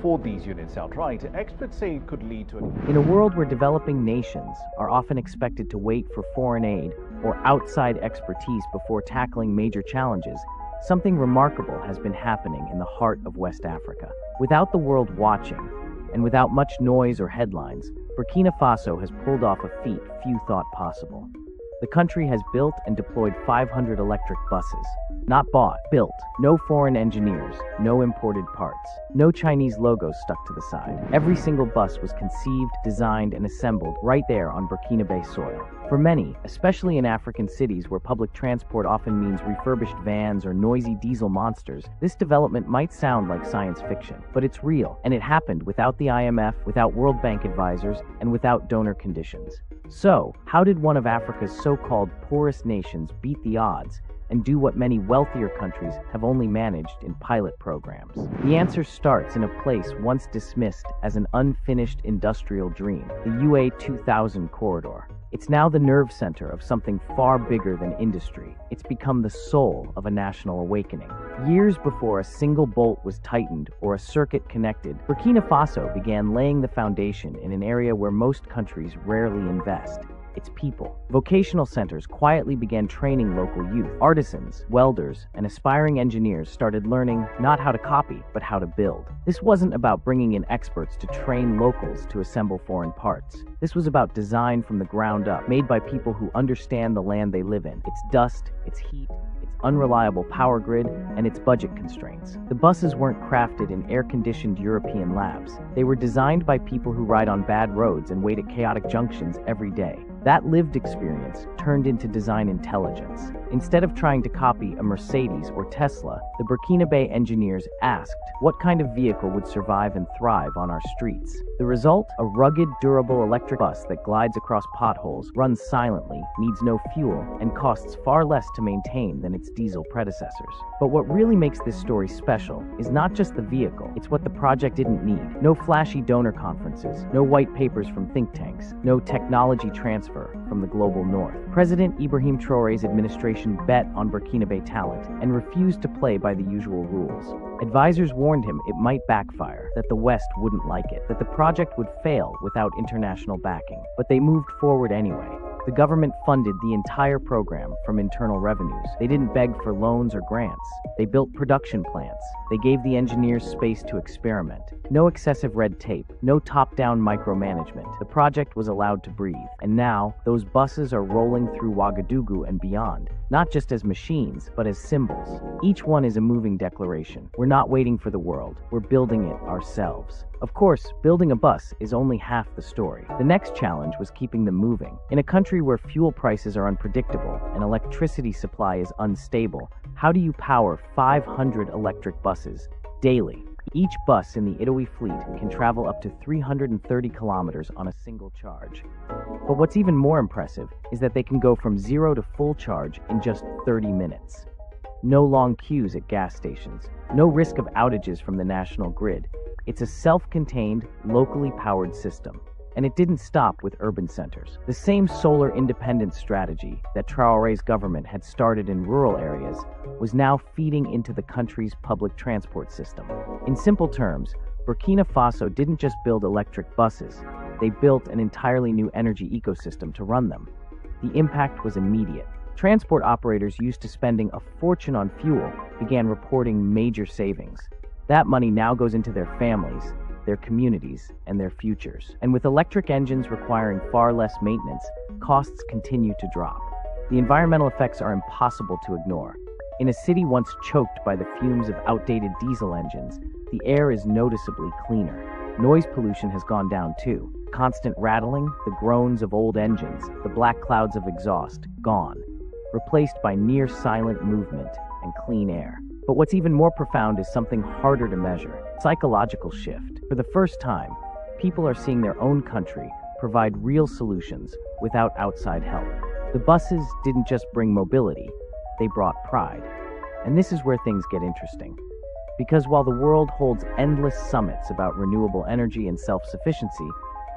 afford these units outright, experts say it could lead to an... In a world where developing nations are often expected to wait for foreign aid or outside expertise before tackling major challenges, something remarkable has been happening in the heart of West Africa. Without the world watching, and without much noise or headlines, Burkina Faso has pulled off a feat few thought possible. The country has built and deployed 500 electric buses. Not bought, built. No foreign engineers, no imported parts, no Chinese logos stuck to the side. Every single bus was conceived, designed, and assembled right there on Burkinabe soil. For many, especially in African cities where public transport often means refurbished vans or noisy diesel monsters, this development might sound like science fiction, but it's real, and it happened without the IMF, without World Bank advisors, and without donor conditions. So, how did one of Africa's so-called poorest nations beat the odds and do what many wealthier countries have only managed in pilot programs? The answer starts in a place once dismissed as an unfinished industrial dream, the UA 2000 corridor. It's now the nerve center of something far bigger than industry. It's become the soul of a national awakening. Years before a single bolt was tightened or a circuit connected, Burkina Faso began laying the foundation in an area where most countries rarely invest: its people. Vocational centers quietly began training local youth. Artisans, welders, and aspiring engineers started learning not how to copy, but how to build. This wasn't about bringing in experts to train locals to assemble foreign parts. This was about design from the ground up, made by people who understand the land they live in, its dust, its heat, its unreliable power grid, and its budget constraints. The buses weren't crafted in air-conditioned European labs. They were designed by people who ride on bad roads and wait at chaotic junctions every day. That lived experience turned into design intelligence. Instead of trying to copy a Mercedes or Tesla, the Burkinabe engineers asked, what kind of vehicle would survive and thrive on our streets? The result? A rugged, durable electric bus that glides across potholes, runs silently, needs no fuel, and costs far less to maintain than its diesel predecessors. But what really makes this story special is not just the vehicle, it's what the project didn't need. No flashy donor conferences, no white papers from think tanks, no technology transfer from the global north. President Ibrahim Traore's administration bet on Burkinabe talent and refused to play by the usual rules. Advisors warned him it might backfire, that the West wouldn't like it, that the project would fail without international backing. But they moved forward anyway. The government funded the entire program from internal revenues. They didn't beg for loans or grants. They built production plants. They gave the engineers space to experiment. No excessive red tape, no top-down micromanagement. The project was allowed to breathe. And now, those buses are rolling through Ouagadougou and beyond, not just as machines, but as symbols. Each one is a moving declaration. We're not waiting for the world. We're building it ourselves. Of course, building a bus is only half the story. The next challenge was keeping them moving. In a country where fuel prices are unpredictable and electricity supply is unstable, how do you power 500 electric buses daily? Each bus in the Italy fleet can travel up to 330 kilometers on a single charge. But what's even more impressive is that they can go from zero to full charge in just 30 minutes. No long queues at gas stations, no risk of outages from the national grid. It's a self-contained, locally powered system. And it didn't stop with urban centers. The same solar independence strategy that Traore's government had started in rural areas was now feeding into the country's public transport system. In simple terms, Burkina Faso didn't just build electric buses, they built an entirely new energy ecosystem to run them. The impact was immediate. Transport operators used to spending a fortune on fuel began reporting major savings. That money now goes into their families, their communities, and their futures. And with electric engines requiring far less maintenance, costs continue to drop. The environmental effects are impossible to ignore. In a city once choked by the fumes of outdated diesel engines, the air is noticeably cleaner. Noise pollution has gone down too. Constant rattling, the groans of old engines, the black clouds of exhaust, gone, replaced by near-silent movement and clean air. But what's even more profound is something harder to measure: psychological shift. For the first time, people are seeing their own country provide real solutions without outside help. The buses didn't just bring mobility, they brought pride. And this is where things get interesting. Because while the world holds endless summits about renewable energy and self-sufficiency,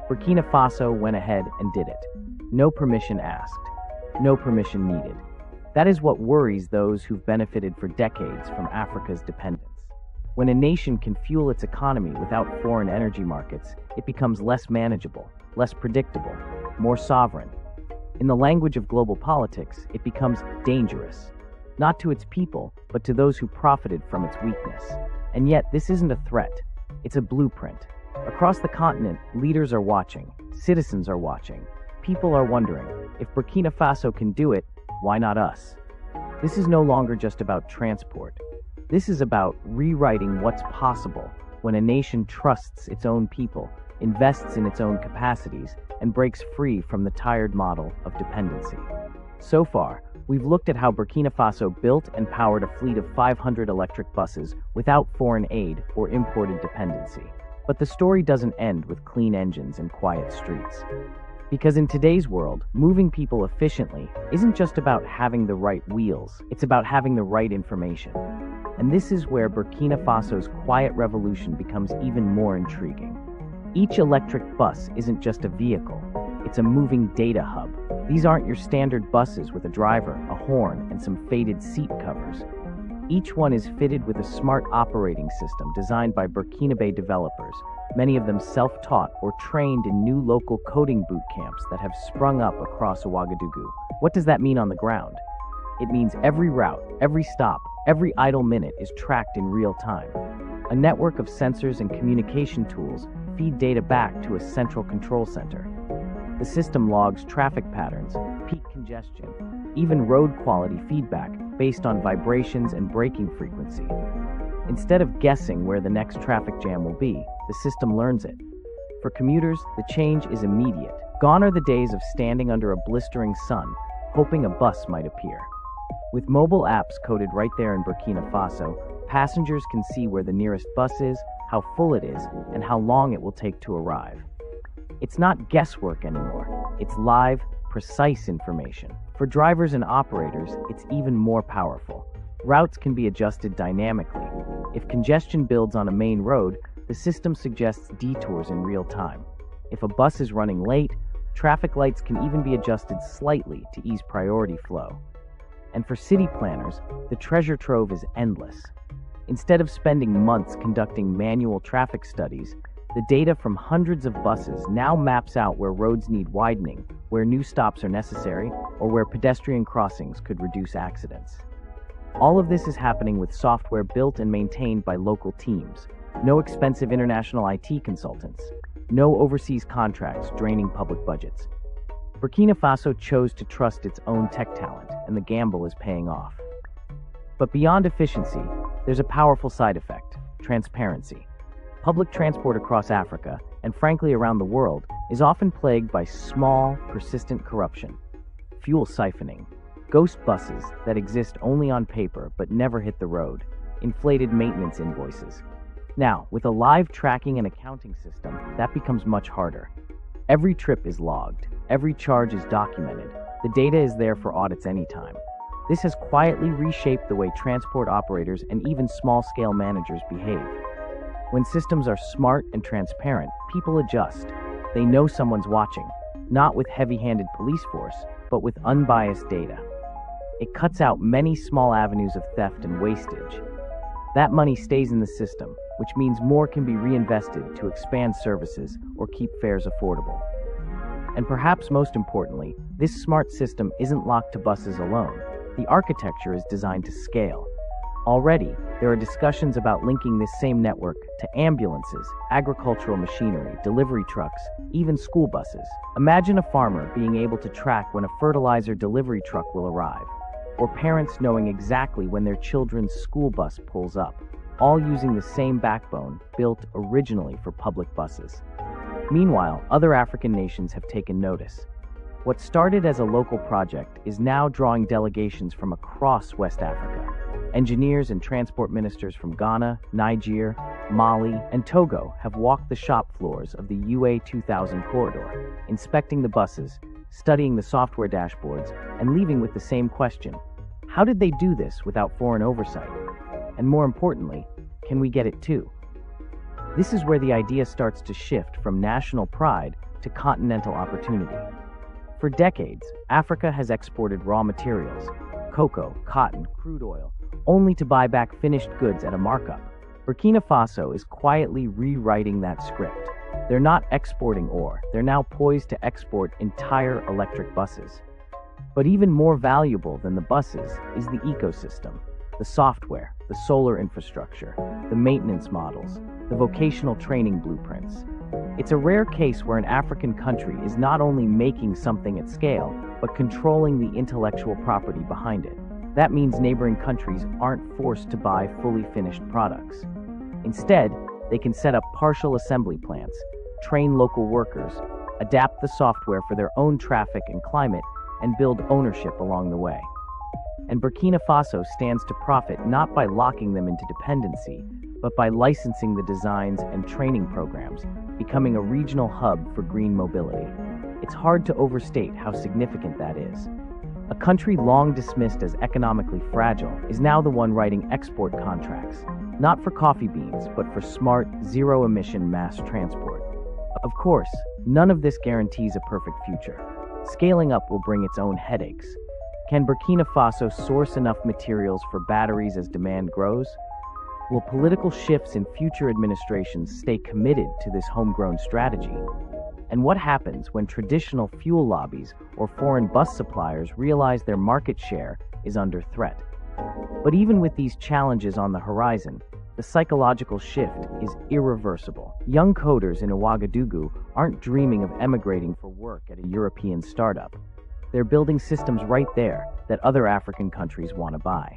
Burkina Faso went ahead and did it. No permission asked, no permission needed. That is what worries those who've benefited for decades from Africa's dependence. When a nation can fuel its economy without foreign energy markets, it becomes less manageable, less predictable, more sovereign. In the language of global politics, it becomes dangerous, not to its people, but to those who profited from its weakness. And yet, this isn't a threat, it's a blueprint. Across the continent, leaders are watching, citizens are watching, people are wondering, if Burkina Faso can do it, why not us? This is no longer just about transport. This is about rewriting what's possible when a nation trusts its own people, invests in its own capacities, and breaks free from the tired model of dependency. So far, we've looked at how Burkina Faso built and powered a fleet of 500 electric buses without foreign aid or imported dependency. But the story doesn't end with clean engines and quiet streets. Because in today's world, moving people efficiently isn't just about having the right wheels, it's about having the right information. And this is where Burkina Faso's quiet revolution becomes even more intriguing. Each electric bus isn't just a vehicle, it's a moving data hub. These aren't your standard buses with a driver, a horn, and some faded seat covers. Each one is fitted with a smart operating system designed by Burkinabe developers, many of them self-taught or trained in new local coding boot camps that have sprung up across Ouagadougou. What does that mean on the ground? It means every route, every stop, every idle minute is tracked in real time. A network of sensors and communication tools feed data back to a central control center. The system logs traffic patterns, peak congestion, even road quality feedback based on vibrations and braking frequency. Instead of guessing where the next traffic jam will be, the system learns it. For commuters, the change is immediate. Gone are the days of standing under a blistering sun, hoping a bus might appear. With mobile apps coded right there in Burkina Faso, passengers can see where the nearest bus is, how full it is, and how long it will take to arrive. It's not guesswork anymore. It's live, precise information. For drivers and operators, it's even more powerful. Routes can be adjusted dynamically. If congestion builds on a main road, the system suggests detours in real time. If a bus is running late, traffic lights can even be adjusted slightly to ease priority flow. And for city planners, the treasure trove is endless. Instead of spending months conducting manual traffic studies, the data from hundreds of buses now maps out where roads need widening, where new stops are necessary, or where pedestrian crossings could reduce accidents. All of this is happening with software built and maintained by local teams. No expensive international IT consultants. No overseas contracts draining public budgets. Burkina Faso chose to trust its own tech talent, and the gamble is paying off. But beyond efficiency, there's a powerful side effect: transparency. Public transport across Africa, and frankly around the world, is often plagued by small, persistent corruption. Fuel siphoning, ghost buses that exist only on paper but never hit the road, inflated maintenance invoices. Now, with a live tracking and accounting system, that becomes much harder. Every trip is logged, every charge is documented, the data is there for audits anytime. This has quietly reshaped the way transport operators and even small-scale managers behave. When systems are smart and transparent, people adjust. They know someone's watching, not with heavy-handed police force, but with unbiased data. It cuts out many small avenues of theft and wastage. That money stays in the system, which means more can be reinvested to expand services or keep fares affordable. And perhaps most importantly, this smart system isn't locked to buses alone. The architecture is designed to scale. Already, there are discussions about linking this same network to ambulances, agricultural machinery, delivery trucks, even school buses. Imagine a farmer being able to track when a fertilizer delivery truck will arrive, or parents knowing exactly when their children's school bus pulls up, all using the same backbone built originally for public buses. Meanwhile, other African nations have taken notice. What started as a local project is now drawing delegations from across West Africa. Engineers and transport ministers from Ghana, Niger, Mali, and Togo have walked the shop floors of the UA 2000 corridor, inspecting the buses, studying the software dashboards, and leaving with the same question: how did they do this without foreign oversight? And more importantly, can we get it too? This is where the idea starts to shift from national pride to continental opportunity. For decades, Africa has exported raw materials, cocoa, cotton, crude oil, only to buy back finished goods at a markup. Burkina Faso is quietly rewriting that script. They're not exporting ore, they're now poised to export entire electric buses. But even more valuable than the buses is the ecosystem, the software, the solar infrastructure, the maintenance models, the vocational training blueprints. It's a rare case where an African country is not only making something at scale, but controlling the intellectual property behind it. That means neighboring countries aren't forced to buy fully finished products. Instead, they can set up partial assembly plants, train local workers, adapt the software for their own traffic and climate, and build ownership along the way. And Burkina Faso stands to profit not by locking them into dependency, but by licensing the designs and training programs, becoming a regional hub for green mobility. It's hard to overstate how significant that is. A country long dismissed as economically fragile is now the one writing export contracts, not for coffee beans, but for smart, zero-emission mass transport. Of course, none of this guarantees a perfect future. Scaling up will bring its own headaches. Can Burkina Faso source enough materials for batteries as demand grows? Will political shifts in future administrations stay committed to this homegrown strategy? And what happens when traditional fuel lobbies or foreign bus suppliers realize their market share is under threat? But even with these challenges on the horizon, the psychological shift is irreversible. Young coders in Ouagadougou aren't dreaming of emigrating for work at a European startup. They're building systems right there that other African countries want to buy.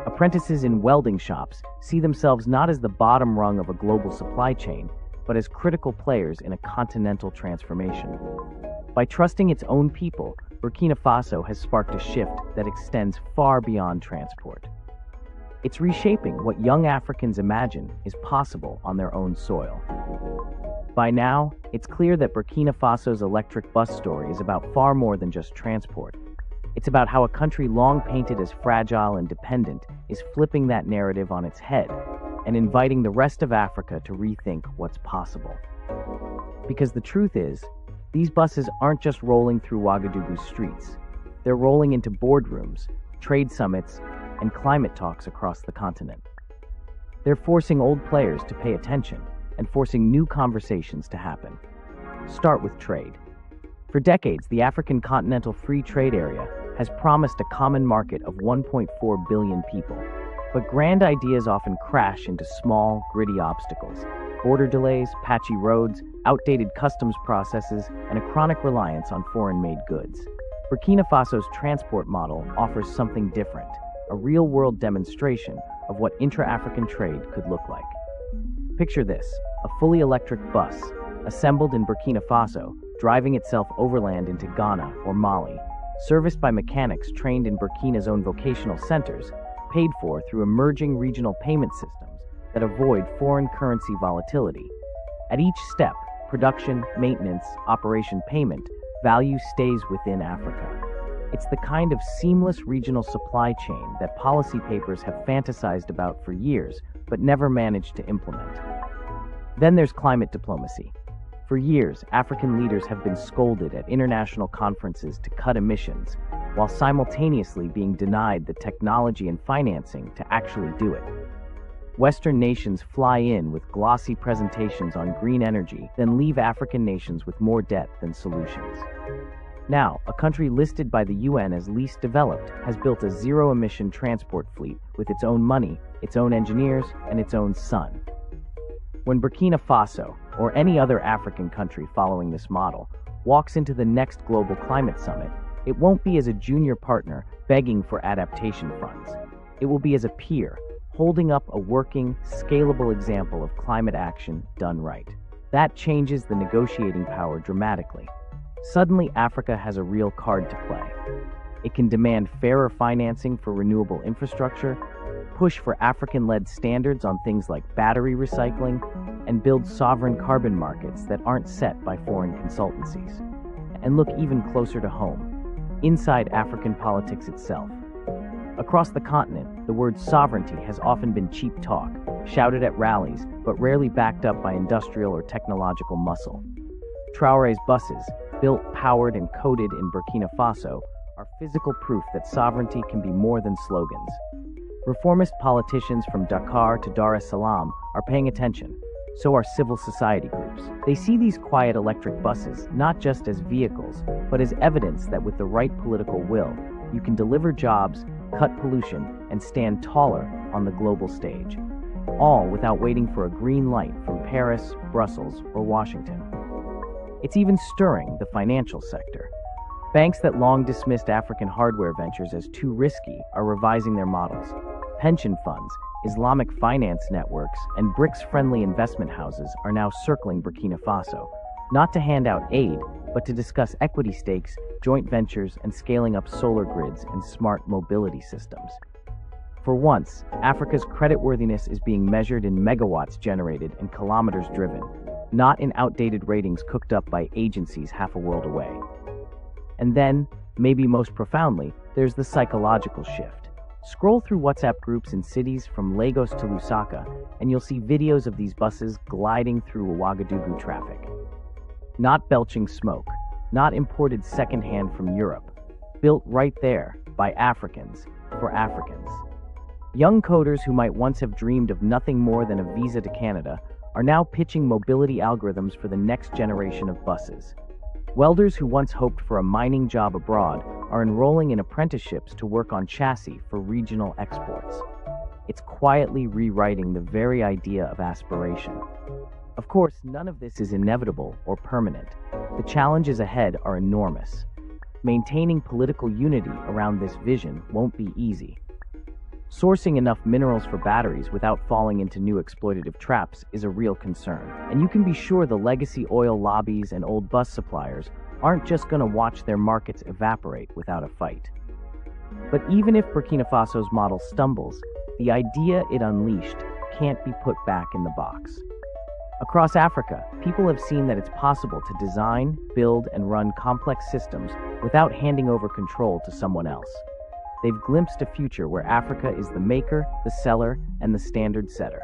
Apprentices in welding shops see themselves not as the bottom rung of a global supply chain, but as critical players in a continental transformation. By trusting its own people, Burkina Faso has sparked a shift that extends far beyond transport. It's reshaping what young Africans imagine is possible on their own soil. By now, it's clear that Burkina Faso's electric bus story is about far more than just transport. It's about how a country long painted as fragile and dependent is flipping that narrative on its head and inviting the rest of Africa to rethink what's possible. Because the truth is, these buses aren't just rolling through Ouagadougou's streets. They're rolling into boardrooms, trade summits, and climate talks across the continent. They're forcing old players to pay attention and forcing new conversations to happen. Start with trade. For decades, the African Continental Free Trade Area has promised a common market of 1.4 billion people. But grand ideas often crash into small, gritty obstacles. Border delays, patchy roads, outdated customs processes, and a chronic reliance on foreign-made goods. Burkina Faso's transport model offers something different, a real-world demonstration of what intra-African trade could look like. Picture this, a fully electric bus, assembled in Burkina Faso, driving itself overland into Ghana or Mali, serviced by mechanics trained in Burkina's own vocational centers, paid for through emerging regional payment systems that avoid foreign currency volatility. At each step, production, maintenance, operation, payment, value stays within Africa. It's the kind of seamless regional supply chain that policy papers have fantasized about for years, but never managed to implement. Then there's climate diplomacy. For years, African leaders have been scolded at international conferences to cut emissions, while simultaneously being denied the technology and financing to actually do it. Western nations fly in with glossy presentations on green energy, then leave African nations with more debt than solutions. Now, a country listed by the UN as least developed has built a zero-emission transport fleet with its own money, its own engineers, and its own sun. When Burkina Faso, or any other African country following this model, walks into the next global climate summit, it won't be as a junior partner begging for adaptation funds. It will be as a peer, holding up a working, scalable example of climate action done right. That changes the negotiating power dramatically. Suddenly, Africa has a real card to play. It can demand fairer financing for renewable infrastructure, push for African-led standards on things like battery recycling, and build sovereign carbon markets that aren't set by foreign consultancies. And look even closer to home, inside African politics itself. Across the continent, the word sovereignty has often been cheap talk, shouted at rallies, but rarely backed up by industrial or technological muscle. Traoré's buses, built, powered, and coded in Burkina Faso, are physical proof that sovereignty can be more than slogans. Reformist politicians from Dakar to Dar es Salaam are paying attention. So are civil society groups. They see these quiet electric buses not just as vehicles, but as evidence that with the right political will, you can deliver jobs, cut pollution, and stand taller on the global stage. All without waiting for a green light from Paris, Brussels, or Washington. It's even stirring the financial sector. Banks that long dismissed African hardware ventures as too risky are revising their models. Pension funds, Islamic finance networks, and BRICS-friendly investment houses are now circling Burkina Faso, not to hand out aid, but to discuss equity stakes, joint ventures, and scaling up solar grids and smart mobility systems. For once, Africa's creditworthiness is being measured in megawatts generated and kilometers driven, not in outdated ratings cooked up by agencies half a world away. And then, maybe most profoundly, there's the psychological shift. Scroll through WhatsApp groups in cities from Lagos to Lusaka, and you'll see videos of these buses gliding through Ouagadougou traffic. Not belching smoke, not imported secondhand from Europe, built right there by Africans for Africans. Young coders who might once have dreamed of nothing more than a visa to Canada are now pitching mobility algorithms for the next generation of buses. Welders who once hoped for a mining job abroad are enrolling in apprenticeships to work on chassis for regional exports. It's quietly rewriting the very idea of aspiration. Of course, none of this is inevitable or permanent. The challenges ahead are enormous. Maintaining political unity around this vision won't be easy. Sourcing enough minerals for batteries without falling into new exploitative traps is a real concern. And you can be sure the legacy oil lobbies and old bus suppliers aren't just going to watch their markets evaporate without a fight. But even if Burkina Faso's model stumbles, the idea it unleashed can't be put back in the box. Across Africa, people have seen that it's possible to design, build, and run complex systems without handing over control to someone else. They've glimpsed a future where Africa is the maker, the seller, and the standard setter.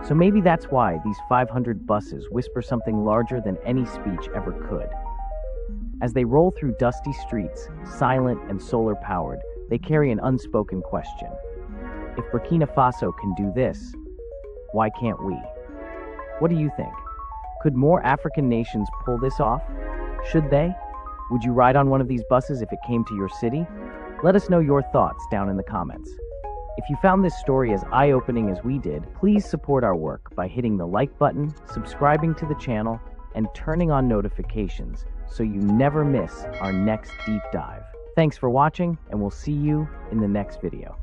So maybe that's why these 500 buses whisper something larger than any speech ever could. As they roll through dusty streets, silent and solar-powered, they carry an unspoken question. If Burkina Faso can do this, why can't we? What do you think? Could more African nations pull this off? Should they? Would you ride on one of these buses if it came to your city? Let us know your thoughts down in the comments. If you found this story as eye-opening as we did, please support our work by hitting the like button, subscribing to the channel, and turning on notifications so you never miss our next deep dive. Thanks for watching, and we'll see you in the next video.